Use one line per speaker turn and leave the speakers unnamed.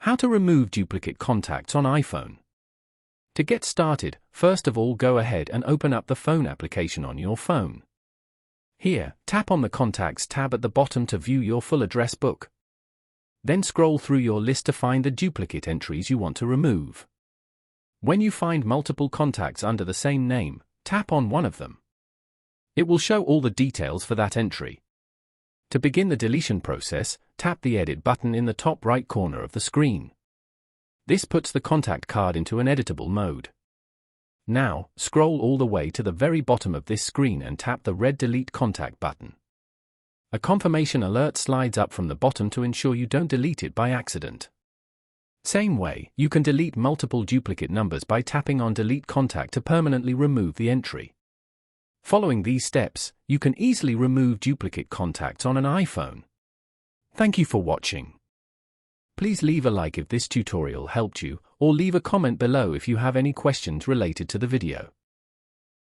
How to remove duplicate contacts on iPhone. To get started, first of all go ahead and open up the phone application on your phone. Here, tap on the Contacts tab at the bottom to view your full address book. Then scroll through your list to find the duplicate entries you want to remove. When you find multiple contacts under the same name, tap on one of them. It will show all the details for that entry. To begin the deletion process, tap the Edit button in the top right corner of the screen. This puts the contact card into an editable mode. Now, scroll all the way to the very bottom of this screen and tap the red Delete Contact button. A confirmation alert slides up from the bottom to ensure you don't delete it by accident. Same way, you can delete multiple duplicate numbers by tapping on Delete Contact to permanently remove the entry. Following these steps, you can easily remove duplicate contacts on an iPhone. Thank you for watching. Please leave a like if this tutorial helped you, or leave a comment below if you have any questions related to the video.